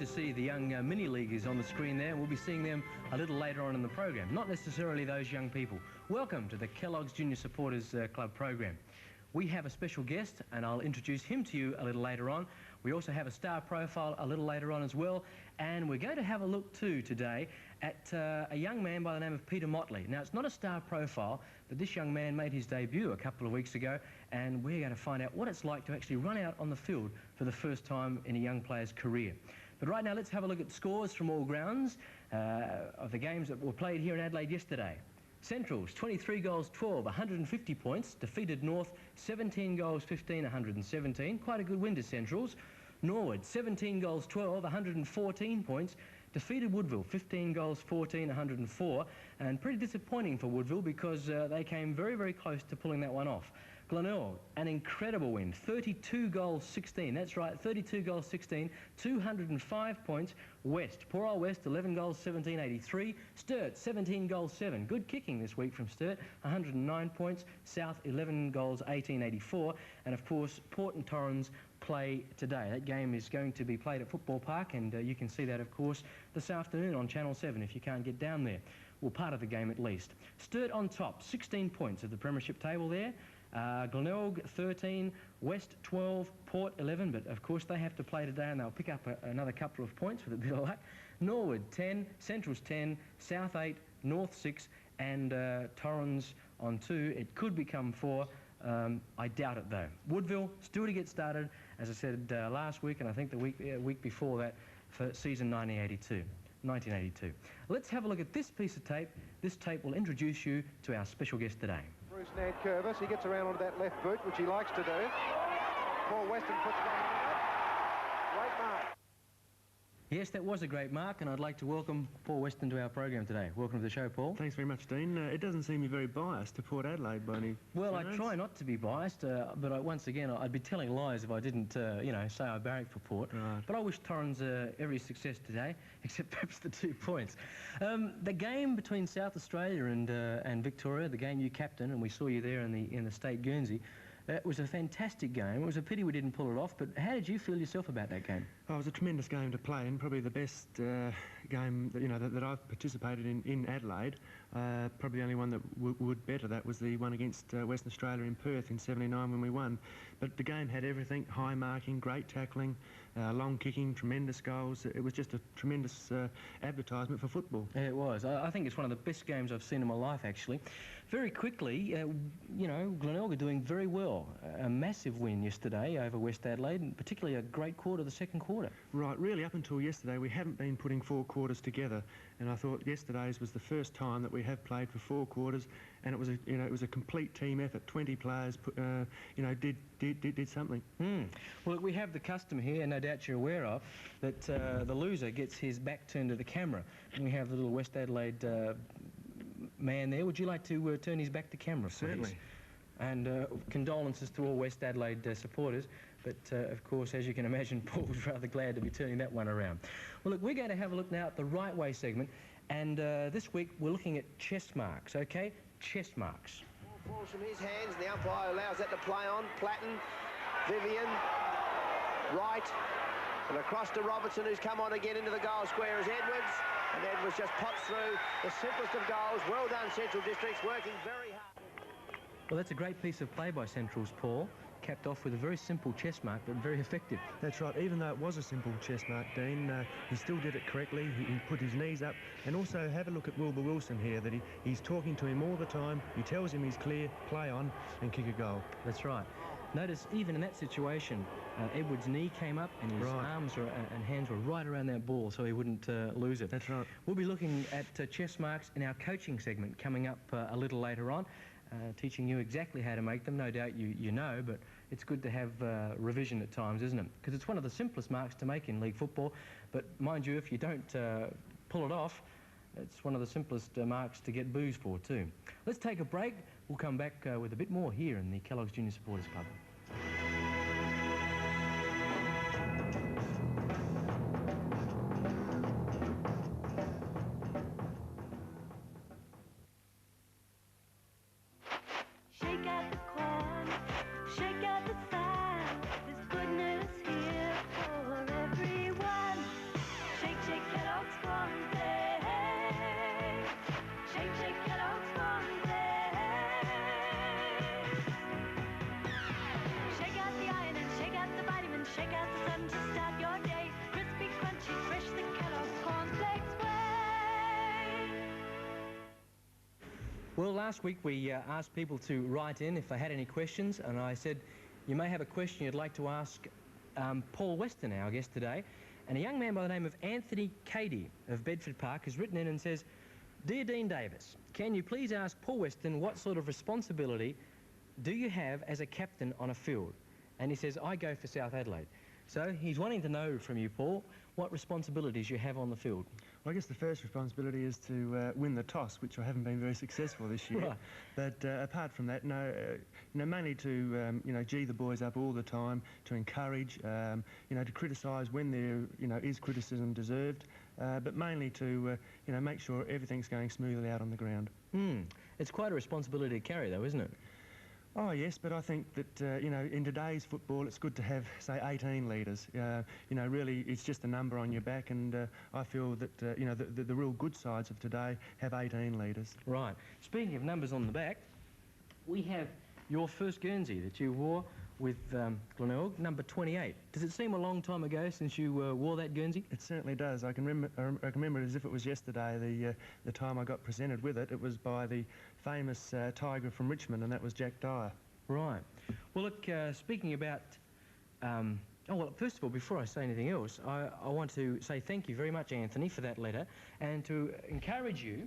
to see the young mini-leaguers on the screen there. We'll be seeing them a little later on in the program, not necessarily those young people. Welcome to the Kellogg's Junior Supporters Club program. We have a special guest, and I'll introduce him to you a little later on. We also have a star profile a little later on as well, and we're going to have a look too today at a young man by the name of Peter Motely. Now, it's not a star profile, but this young man made his debut a couple of weeks ago, and we're going to find out what it's like to actually run out on the field for the first time in a young player's career. But right now, let's have a look at scores from all grounds of the games that were played here in Adelaide yesterday. Centrals, 23 goals 12, 150 points. Defeated North, 17 goals 15, 117. Quite a good win to Centrals. Norwood, 17 goals 12, 114 points. Defeated Woodville, 15 goals 14, 104. And pretty disappointing for Woodville because they came very, very close to pulling that one off. Glenelg, an incredible win, 32 goals 16. That's right, 32 goals 16, 205 points. West, poor old West, 11 goals 17, 83. Sturt, 17 goals 7. Good kicking this week from Sturt, 109 points. South, 11 goals 18, 84. And of course, Port and Torrens play today. That game is going to be played at Football Park, and you can see that, of course, this afternoon on Channel 7 if you can't get down there. Well, part of the game at least. Sturt on top, 16 points at the premiership table there. Glenelg 13, West 12, Port 11, but of course they have to play today and they'll pick up another couple of points with a bit of luck. Norwood 10, Central's 10, South 8, North 6, and Torrens on 2. It could become 4. I doubt it though. Woodville still to get started, as I said last week, and I think the week before that, for season 1982. Let's have a look at this piece of tape. This tape will introduce you to our special guest today. Bruce Nankervis, he gets around onto that left boot, which he likes to do. Paul Weston puts it on. Great mark. Yes, that was a great mark, and I'd like to welcome Paul Weston to our program today. Welcome to the show, Paul. Thanks very much, Dean. It doesn't seem you're very biased to Port Adelaide by any... Well, I try not to be biased, but once again, I'd be telling lies if I didn't, you know, say I barracked for Port. Right. But I wish Torrens every success today, except perhaps the 2 points. The game between South Australia and Victoria, the game you captained, and we saw you there in the State Guernsey, it was a fantastic game. It was a pity we didn't pull it off, but how did you feel yourself about that game? Oh, it was a tremendous game to play, and probably the best game that, that I've participated in Adelaide. Probably the only one that would better that was the one against Western Australia in Perth in '79 when we won. But the game had everything: high marking, great tackling, long kicking, tremendous goals. It was just a tremendous advertisement for football. Yeah, it was. I think it's one of the best games I've seen in my life, actually. Very quickly, you know, Glenelg are doing very well. A massive win yesterday over West Adelaide, and particularly a great quarter, the second quarter. Right, really up until yesterday we haven't been putting 4 quarters together, and I thought yesterday's was the first time that we have played for 4 quarters, and it was a complete team effort. 20 players did something. Well, look, we have the custom here, no doubt you're aware of, that the loser gets his back turned to the camera, and we have the little West Adelaide man there. Would you like to turn his back to camera, please? Certainly. And condolences to all West Adelaide supporters, but of course, as you can imagine, Paul was rather glad to be turning that one around. Well, look, we're going to have a look now at the right way segment, and this week we're looking at chest marks, okay? Chest marks. Ball falls from his hands, and the umpire allows that to play on. Platten, Vivian, Wright, and across to Robertson, who's come on again into the goal square is Edwards, and Edwards just pops through the simplest of goals. Well done, Central Districts, working very hard. Well, that's a great piece of play by Central's, Paul. Capped off with a very simple chest mark, but very effective. That's right. Even though it was a simple chest mark, Dean, he still did it correctly. He put his knees up. And also have a look at Wilbur Wilson here, that he's talking to him all the time. He tells him he's clear, play on, and kick a goal. That's right. Notice, even in that situation, Edwards' knee came up and his arms and hands were right around that ball so he wouldn't lose it. That's right. We'll be looking at chest marks in our coaching segment coming up a little later on. Teaching you exactly how to make them. No doubt you know, but it's good to have revision at times, isn't it? Because it's one of the simplest marks to make in league football, but mind you, if you don't pull it off, it's one of the simplest marks to get booze for too. Let's take a break. We'll come back with a bit more here in the Kellogg's Junior Supporters Club. Well, last week we asked people to write in if they had any questions, and I said, you may have a question you'd like to ask Paul Weston, our guest today. And a young man by the name of Anthony Cady of Bedford Park has written in and says, Dear Dean Davis, can you please ask Paul Weston what sort of responsibility do you have as a captain on a field? And he says, I go for South Adelaide. So he's wanting to know from you, Paul, what responsibilities you have on the field. Well, I guess the first responsibility is to win the toss, which I haven't been very successful this year. Right. But apart from that, no, mainly to gee the boys up all the time, to encourage, to criticise when there is criticism deserved, but mainly to make sure everything's going smoothly out on the ground. It's quite a responsibility to carry, though, isn't it? Oh, yes, but I think that, in today's football, it's good to have, say, 18 leaders. Really, it's just a number on your back, and I feel that, the real good sides of today have 18 leaders. Right. Speaking of numbers on the back, we have your first Guernsey that you wore with Glenelg, number 28. Does it seem a long time ago since you wore that Guernsey? It certainly does. I can remember it as if it was yesterday, the time I got presented with it. It was by the famous tiger from Richmond, and that was Jack Dyer. Right. Well, look, speaking about... well, first of all, before I say anything else, I want to say thank you very much, Anthony, for that letter, and to encourage you,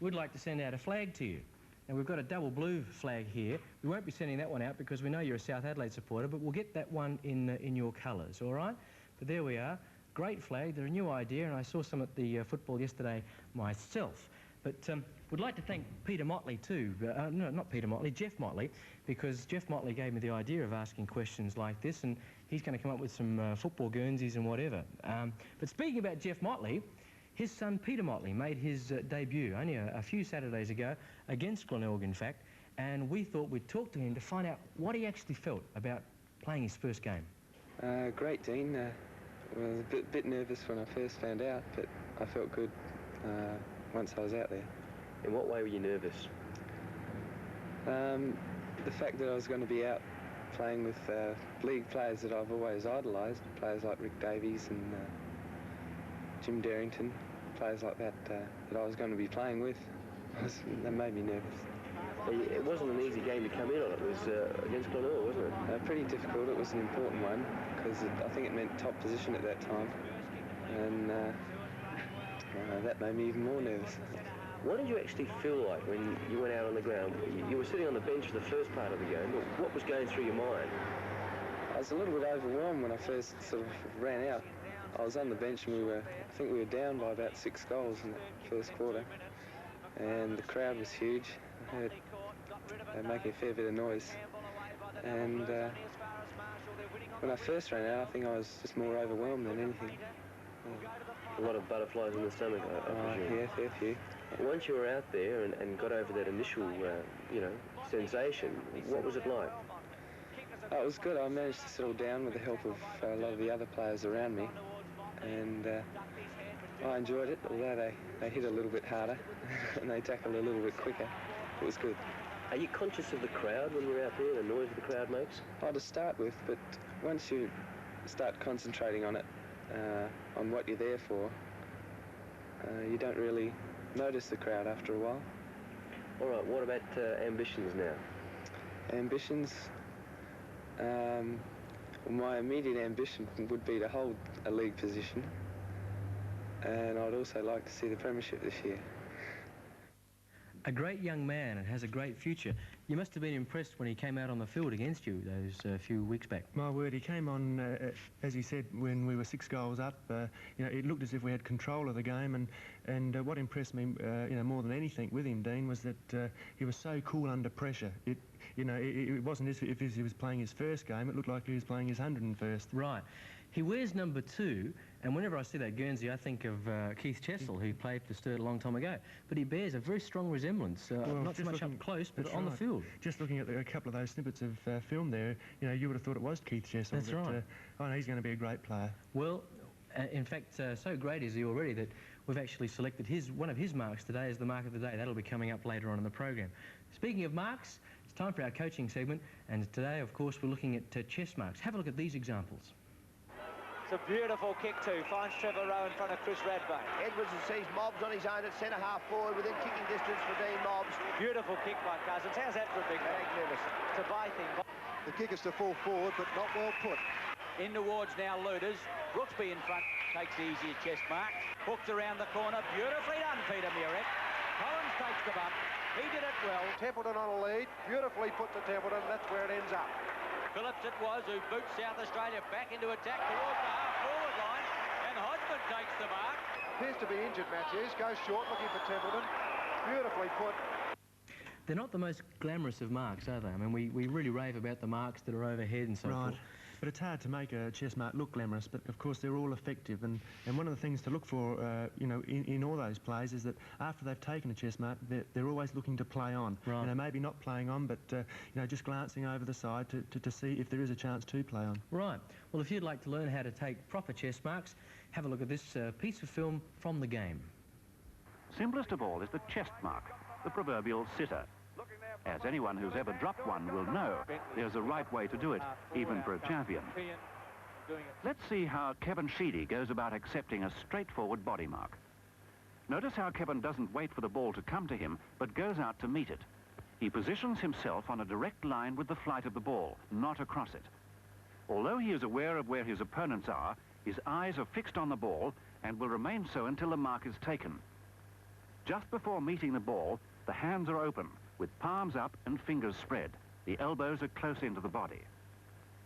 we'd like to send out a flag to you. And we've got a double blue flag here. We won't be sending that one out because we know you're a South Adelaide supporter, but we'll get that one in your colours, all right? But there we are. Great flag. They're a new idea, and I saw some at the football yesterday myself. But we'd like to thank Peter Motely too. No, not Peter Motely, Jeff Motely, because Jeff Motely gave me the idea of asking questions like this, and he's going to come up with some football Guernseys and whatever. But speaking about Jeff Motely, his son Peter Motely made his debut only a few Saturdays ago against Glenelg, in fact, and we thought we'd talk to him to find out what he actually felt about playing his first game. Great, Dean. I was a bit nervous when I first found out, but I felt good once I was out there. In what way were you nervous? The fact that I was going to be out playing with league players that I've always idolised, players like Rick Davies and Jim Darrington, players like that that I was going to be playing with, that made me nervous. It wasn't an easy game to come in on. It was against Glenelg, wasn't it? Pretty difficult. It was an important one because I think it meant top position at that time, and that made me even more nervous. What did you actually feel like when you went out on the ground? You were sitting on the bench for the first part of the game, but what was going through your mind? I was a little bit overwhelmed when I first sort of ran out. I was on the bench and I think we were down by about 6 goals in the first quarter, and the crowd was huge. I heard they making a fair bit of noise, and when I first ran out, I think I was just more overwhelmed than anything. A lot of butterflies in the stomach, I presume. Yeah, fair few. Once you were out there and got over that initial, sensation, what was it like? It was good. I managed to settle down with the help of a lot of the other players around me, and I enjoyed it, although they hit a little bit harder and they tackled a little bit quicker. It was good. Are you conscious of the crowd when you're out there, the noise the crowd makes? To start with, but once you start concentrating on it, on what you're there for, you don't really notice the crowd after a while. All right, what about ambitions now? Ambitions? My immediate ambition would be to hold a league position, and I'd also like to see the premiership this year. A great young man and has a great future. You must have been impressed when he came out on the field against you those few weeks back. My word, he came on, as he said, when we were 6 goals up. It looked as if we had control of the game, and what impressed me, more than anything with him, Dean, was that he was so cool under pressure. It wasn't as if he was playing his first game. It looked like he was playing his 101st. Right. He wears number 2, and whenever I see that Guernsey, I think of Keith Chessel, who played for Sturt a long time ago. But he bears a very strong resemblance, not so much up close, but on the field. Just looking at a couple of those snippets of film there, you would have thought it was Keith Chessel. That's right. I know he's going to be a great player. Well, in fact, so great is he already that we've actually selected one of his marks today as the mark of the day. That'll be coming up later on in the program. Speaking of marks, it's time for our coaching segment, and today, of course, we're looking at chess marks. Have a look at these examples. It's a beautiful kick too. Finds Trevor Rowe in front of Chris Radbane. Edwards sees Mobbs on his own at centre-half forward within kicking distance for Dean Mobbs. Beautiful kick by Cousins. How's that for a big man? Magnificent. It's a buy thing. The kick is to full forward, but not well put. In towards now Luders. Brooksby in front. Takes the easier chest mark. Hooked around the corner. Beautifully done, Peter Motely. Collins takes the bump. He did it well. Templeton on a lead. Beautifully put to Templeton. That's where it ends up. Phillips it was who boots South Australia back into attack towards the half-forward line. And Hodgman takes the mark. Appears to be injured, Matthews. Goes short, looking for Templeton. Beautifully put. They're not the most glamorous of marks, are they? I mean, we really rave about the marks that are overhead and so forth. But it's hard to make a chest mark look glamorous, but of course they're all effective. And one of the things to look for, you know, in all those plays is that after they've taken a chest mark, they're always looking to play on. Right. You know, maybe not playing on, but, you know, just glancing over the side to see if there is a chance to play on. Right. Well, if you'd like to learn how to take proper chest marks, have a look at this piece of film from the game. Simplest of all is the chest mark, the proverbial sitter. As anyone who's ever dropped one will know, there's a right way to do it, even for a champion. Let's see how Kevin Sheedy goes about accepting a straightforward body mark. Notice how Kevin doesn't wait for the ball to come to him, but goes out to meet it. He positions himself on a direct line with the flight of the ball, not across it. Although he is aware of where his opponents are, his eyes are fixed on the ball and will remain so until the mark is taken. Just before meeting the ball, the hands are open, with palms up and fingers spread. The elbows are close into the body.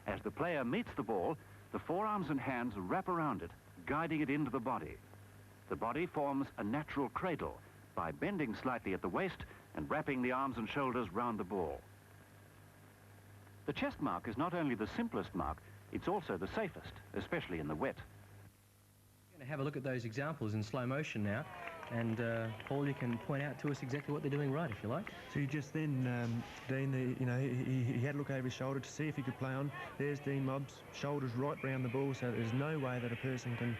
As the player meets the ball, the forearms and hands wrap around it, guiding it into the body. The body forms a natural cradle by bending slightly at the waist and wrapping the arms and shoulders round the ball. The chest mark is not only the simplest mark, it's also the safest, especially in the wet. We're going to have a look at those examples in slow motion now. And, Paul, you can point out to us exactly what they're doing right, if you like. So you just then, Dean, you know, he had a look over his shoulder to see if he could play on. There's Dean Mobbs, shoulders right round the ball, so there's no way that a person can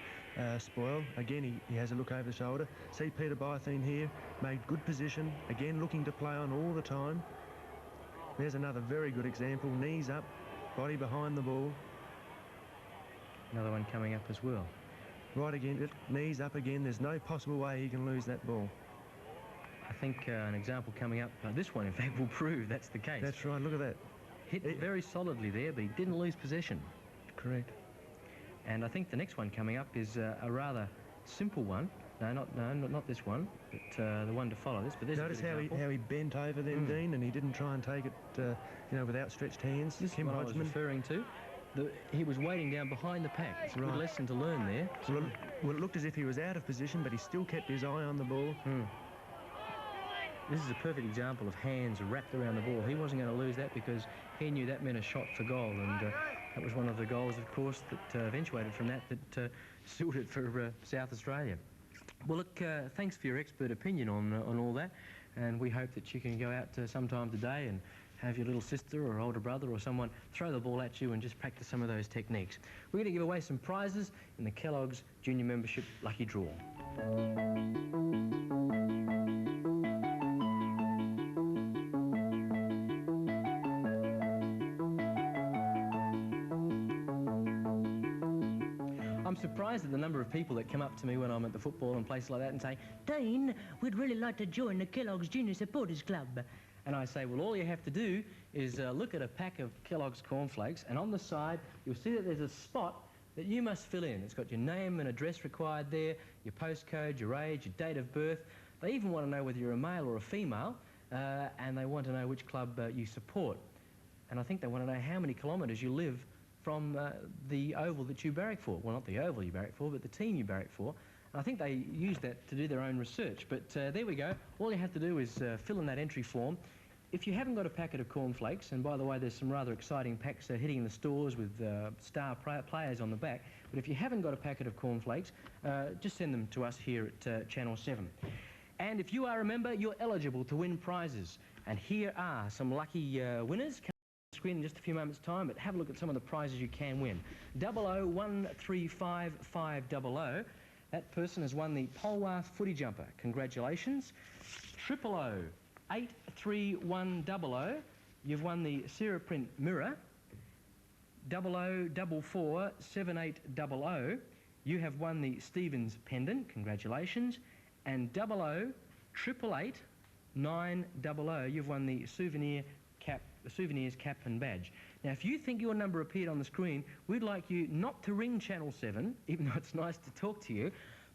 spoil. Again, he has a look over the shoulder. See Peter Motely here, made good position. Again, looking to play on all the time. There's another very good example. Knees up, body behind the ball. Another one coming up as well. Right again, knees up again. There's no possible way he can lose that ball. I think an example coming up, this one in fact will prove that's the case. That's right, look at that. Hit very solidly there, but he didn't lose possession. Correct. And I think the next one coming up is a rather simple one. No, not this one, but the one to follow this. But notice how he bent over then, Dean, and he didn't try and take it, you know, with outstretched hands. This is what I was referring to. He was waiting down behind the pack. It's a good lesson to learn there. Well, it looked as if he was out of position, but he still kept his eye on the ball. This is a perfect example of hands wrapped around the ball. He wasn't going to lose that because he knew that meant a shot for goal, and that was one of the goals, of course, that eventuated from that sealed it for South Australia. Well, look, thanks for your expert opinion on all that, and we hope that you can go out sometime today and have your little sister or older brother or someone throw the ball at you and just practice some of those techniques. We're going to give away some prizes in the Kellogg's Junior Membership Lucky Draw. I'm surprised at the number of people that come up to me when I'm at the football and places like that and say, "Dean, we'd really like to join the Kellogg's Junior Supporters Club." And I say, well, all you have to do is look at a pack of Kellogg's cornflakes, and on the side, you'll see that there's a spot that you must fill in. It's got your name and address required there, your postcode, your age, your date of birth. They even want to know whether you're a male or a female, and they want to know which club you support. And I think they want to know how many kilometres you live from the oval that you barrack for. Well, not the oval you barrack for, but the team you barrack for. And I think they use that to do their own research. But there we go. All you have to do is fill in that entry form. If you haven't got a packet of cornflakes, and by the way, there's some rather exciting packs hitting the stores with star players on the back, but if you haven't got a packet of cornflakes, just send them to us here at Channel 7. And if you are a member, you're eligible to win prizes. And here are some lucky winners. Screen in just a few moments' time, but have a look at some of the prizes you can win. 00135500. That person has won the Polwarth footy jumper. Congratulations. 000833100. You've won the Sierra Print mirror. 0044 7800, you have won the Stevens pendant. Congratulations. And 0088 900, you've won the souvenirs cap and badge. Now, if you think your number appeared on the screen, we'd like you not to ring Channel 7, even though it's nice to talk to you.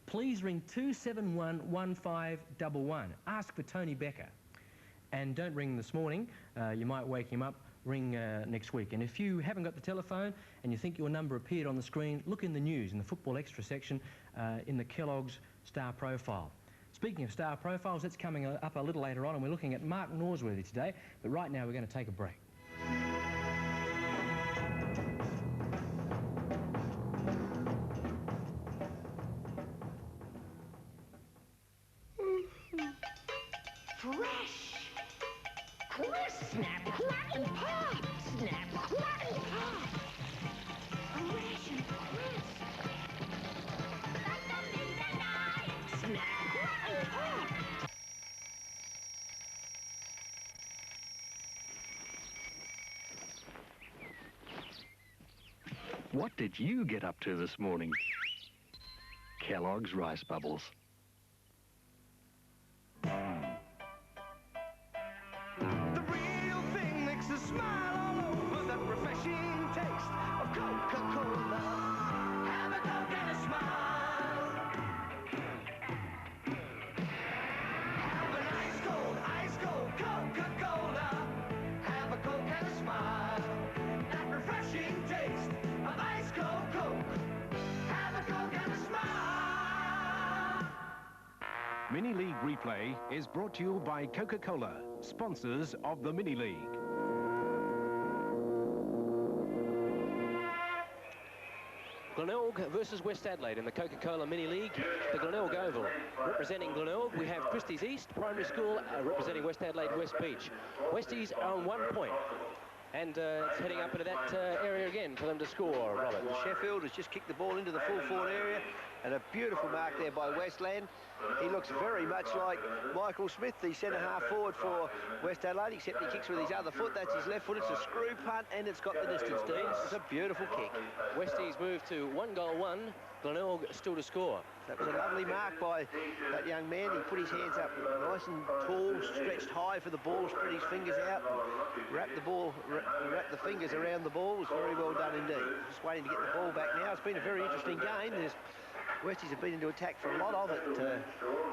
Please ring 271 1511. Ask for Tony Becker. And don't ring this morning. You might wake him up. Ring next week. And if you haven't got the telephone and you think your number appeared on the screen, look in the news, in the Football Extra section, in the Kellogg's Star Profile. Speaking of Star Profiles, that's coming up a little later on, and we're looking at Mark Norsworthy today. But right now, we're going to take a break. Fresh! Crisp! Snap, crack, and pop! Snap, crack, and pop! Fresh and crisp! Snap, crack, and pop! What did you get up to this morning? Kellogg's Rice Bubbles. The real thing makes a smile all over, that refreshing taste of Coca-Cola. Have a Coke and a smile. Have an ice cold Coca-Cola. Have a Coke and a smile. That refreshing taste of ice cold Coke. Have a Coke and a smile. Mini League Replay is brought to you by Coca-Cola, sponsors of the Mini League. Glenelg versus West Adelaide in the Coca-Cola Mini League, the Glenelg Oval. Representing Glenelg, we have Christie's East Primary School representing West Adelaide West Beach. Westies are on 1 point. And it's heading up into that area again for them to score, Robert. Sheffield has just kicked the ball into the full forward area, and a beautiful mark there by Westland. He looks very much like Michael Smith, the centre-half forward for West Adelaide, except he kicks with his other foot. That's his left foot. It's a screw punt, and it's got the distance, Dean. It's a beautiful kick. Westies move to 1-1. Glenelg still to score. That was a lovely mark by that young man. He put his hands up nice and tall, stretched high for the ball, spread his fingers out, wrapped the fingers around the ball. It was very well done indeed. Just waiting to get the ball back now. It's been a very interesting game. Westies have been into attack for a lot of it.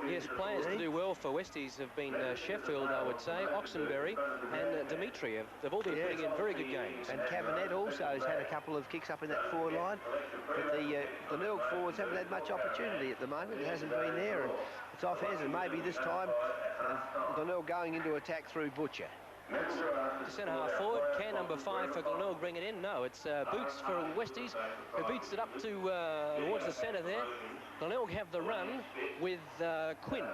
Yes, players to do well for Westies have been Sheffield, I would say, Oxenberry and Dimitri. They've all been putting in very good games. And Cabinet also has had a couple of kicks up in that forward line. But the Glenelg forwards haven't had much opportunity at the moment. It hasn't been there. And it's off hands, and maybe this time Glenelg going into attack through Butcher. It's to centre-half forward. Can number 5 for Glenelg bring it in? No, it's Boots for Westies, who beats it up to towards the centre there. Glenelg have the run with Quinn.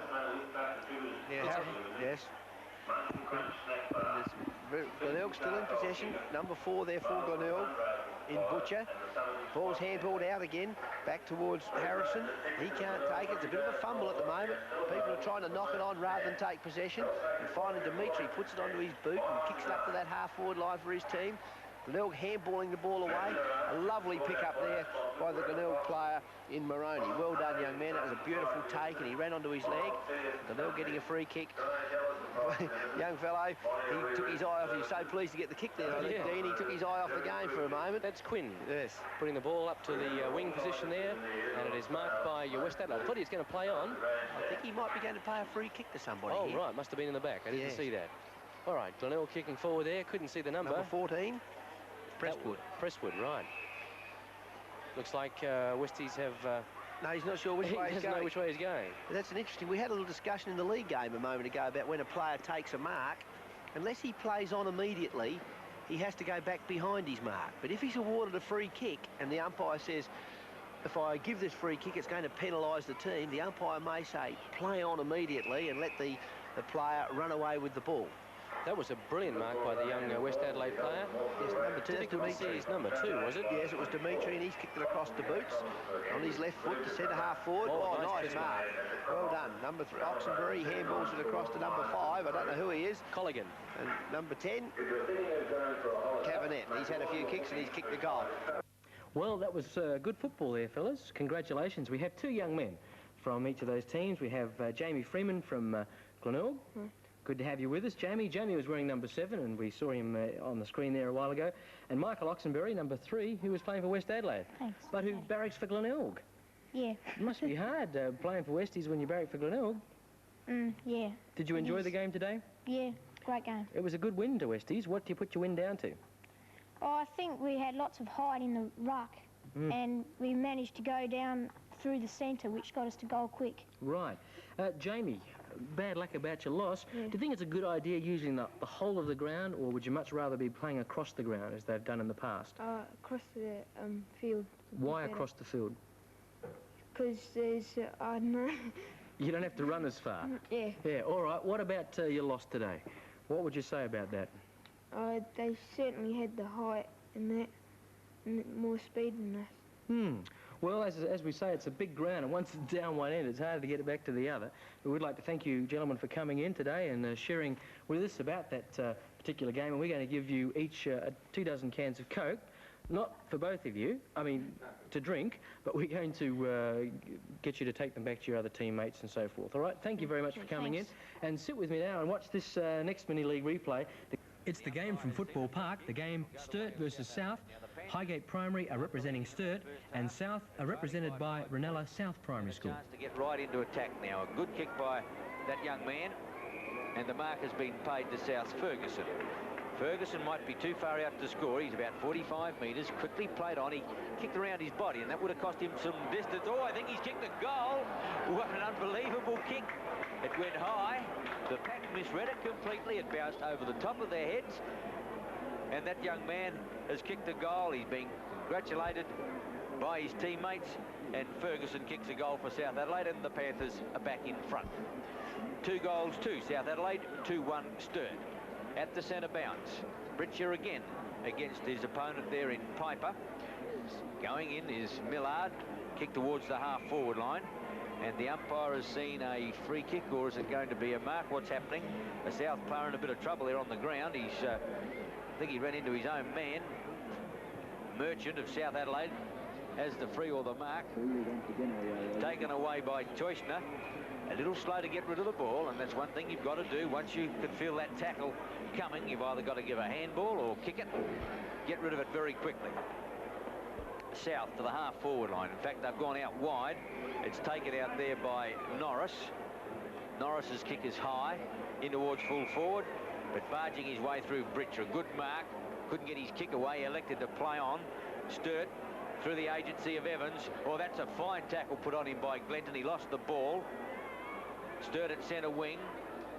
Yes. Glenelg still in possession. Number 4 there for Glenelg in Butcher. Ball's handballed out again, back towards Harrison. He can't take it. It's a bit of a fumble at the moment. People are trying to knock it on rather than take possession. And finally, Dimitri puts it onto his boot and kicks it up to that half-forward line for his team. Glenelg handballing the ball away. A lovely pick-up there by the Glenelg player in Moroney. Well done, young man. That was a beautiful take, and he ran onto his leg. Glenelg getting a free kick. Young fellow, he took his eye off. He was so pleased to get the kick there, I think, Dean. He took his eye off the game for a moment. That's Quinn. Yes. Putting the ball up to the wing position there, and it is marked by West Adelaide. I thought he was going to play on. I think he might be going to play a free kick to somebody here. Right. Must have been in the back. I didn't see that. All right, Glenelg kicking forward there. Couldn't see the number. Number 14. Presswood. Presswood, right. Looks like Westies have... no, he's not sure which way he's going. He doesn't know which way he's going. But that's an interesting... We had a little discussion in the league game a moment ago about when a player takes a mark. Unless he plays on immediately, he has to go back behind his mark. But if he's awarded a free kick and the umpire says, if I give this free kick, it's going to penalise the team, the umpire may say, play on immediately and let the player run away with the ball. That was a brilliant mark by the young West Adelaide player. Yes, number 2, Difficult to see his number 2, was it? Yes, it was Dimitri, and he's kicked it across the boots on his left foot to centre half forward. Oh, Oh, nice nice mark. Well done. Number 3, Oxenbury, handballs it across to number 5. I don't know who he is. Colligan. And number 10, Cabinet. He's had a few kicks and he's kicked the goal. Well, that was good football there, fellas. Congratulations. We have 2 young men from each of those teams. We have Jamie Freeman from Glenelg. Good to have you with us, Jamie. Jamie was wearing number 7, and we saw him on the screen there a while ago. And Michael Oxenbury, number 3, who was playing for West Adelaide. Thanks. But who barracks for Glenelg. Yeah. It must be hard playing for Westies when you barrack for Glenelg. Yeah. Did you enjoy the game today? Yeah, great game. It was a good win to Westies. What do you put your win down to? Oh, I think we had lots of height in the ruck, and we managed to go down through the centre, which got us to goal quick. Right. Jamie, bad luck about your loss. Yeah. Do you think it's a good idea using the whole of the ground, or would you much rather be playing across the ground as they've done in the past? Across the field. Why across the field? Because there's, I don't know. You don't have to run as far. Yeah. Yeah, all right. What about your loss today? What would you say about that? They certainly had the height and that, and more speed than us. Well, as we say, it's a big ground, and once it's down one end, it's hard to get it back to the other. But we'd like to thank you, gentlemen, for coming in today and sharing with us about that particular game. And we're going to give you each 2 dozen cans of Coke, not for both of you, I mean, to drink, but we're going to get you to take them back to your other teammates and so forth. All right, thank you very much for coming in. And sit with me now and watch this next mini-league replay. It's the game from Football Park, the game Sturt versus South. Highgate Primary are representing Sturt, and South are represented by Ranella South Primary School. Chance to get right into attack now. A good kick by that young man, and the mark has been paid to South's Ferguson. Ferguson might be too far out to score. He's about 45 metres, quickly played on. He kicked around his body, and that would have cost him some distance. Oh, I think he's kicked a goal. What an unbelievable kick. It went high. The pack misread it completely. It bounced over the top of their heads. And that young man has kicked a goal. He's being congratulated by his teammates. And Ferguson kicks a goal for South Adelaide, and the Panthers are back in front. 2 goals to South Adelaide, 2-1 Sturt. At the centre bounce, Britcher again against his opponent there in Piper. Going in is Millard, kick towards the half-forward line. And the umpire has seen a free kick, or is it going to be a mark? What's happening? A South player in a bit of trouble there on the ground. He's, I think he ran into his own man. Merchant of South Adelaide has the free or the mark. Taken away by Teusner. A little slow to get rid of the ball, and that's one thing you've got to do. Once you can feel that tackle coming, you've either got to give a handball or kick it. Get rid of it very quickly. South to the half-forward line. In fact, they've gone out wide. It's taken out there by Norris. Norris's kick is high, in towards full forward, but barging his way through Britcher. Good mark. Couldn't get his kick away. Elected to play on. Sturt through the agency of Evans. Oh, that's a fine tackle put on him by Glenton. He lost the ball. Sturt at centre wing.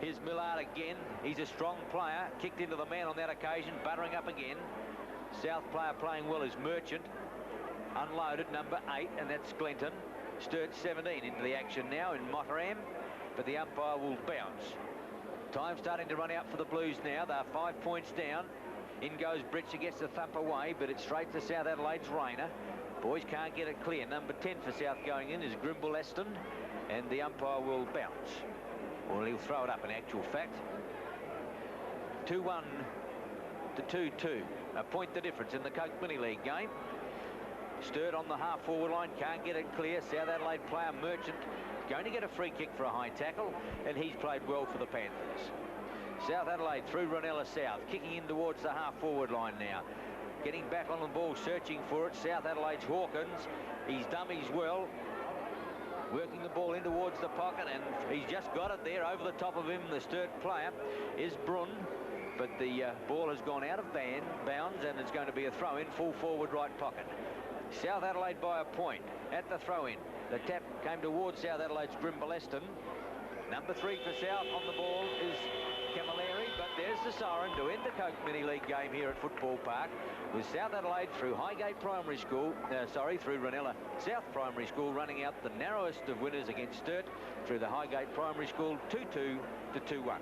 Here's Millard again. He's a strong player. Kicked into the man on that occasion. Buttering up again. South player playing well is Merchant. Unloaded, number 8, and that's Glenton. Sturt 17 into the action now in Motteram, but the umpire will bounce. Time starting to run out for the Blues now. They're 5 points down. In goes Britcher, gets the thump away, but it's straight to South Adelaide's Rayner. Boys can't get it clear. Number 10 for South going in is Grimble Eston, and the umpire will bounce. Well, he'll throw it up in actual fact. 2-1 to 2-2. A point the difference in the Coke Mini League game. Sturt on the half-forward line, can't get it clear. South Adelaide player Merchant going to get a free kick for a high tackle, and he's played well for the Panthers. South Adelaide through Ranella South, kicking in towards the half-forward line now. Getting back on the ball, searching for it. South Adelaide's Hawkins. He's dummies well. Working the ball in towards the pocket, and he's just got it there over the top of him. The Sturt player is Brun, but the ball has gone out of bounds, and it's going to be a throw-in, full forward right pocket. South Adelaide by a point at the throw-in. The tap came towards South Adelaide's Grimble Eston. Number 3 for South on the ball is Camilleri, but there's the siren to end the Coke Mini League game here at Football Park, with South Adelaide through Highgate Primary School, through Ranella South Primary School, running out the narrowest of winners against Sturt through the Highgate Primary School, 2-2 to 2-1.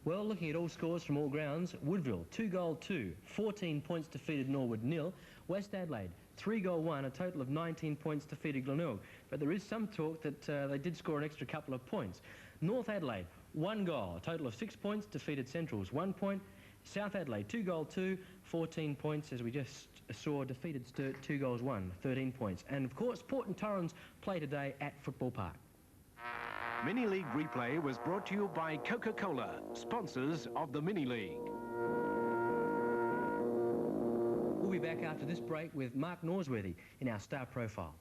Well, looking at all scores from all grounds, Woodville, 2-2, 14 points defeated Norwood 0. West Adelaide, 3-1, a total of 19 points defeated Glenelg. But there is some talk that they did score an extra couple of points. North Adelaide, 1 goal, a total of 6 points, defeated Centrals, 1 point. South Adelaide, 2-2, 14 points, as we just saw, defeated Sturt, 2-1, 13 points. And, of course, Port and Torrens play today at Football Park. Mini League replay was brought to you by Coca-Cola, sponsors of the Mini League. We'll be back after this break with Mark Norsworthy in our Star Profile.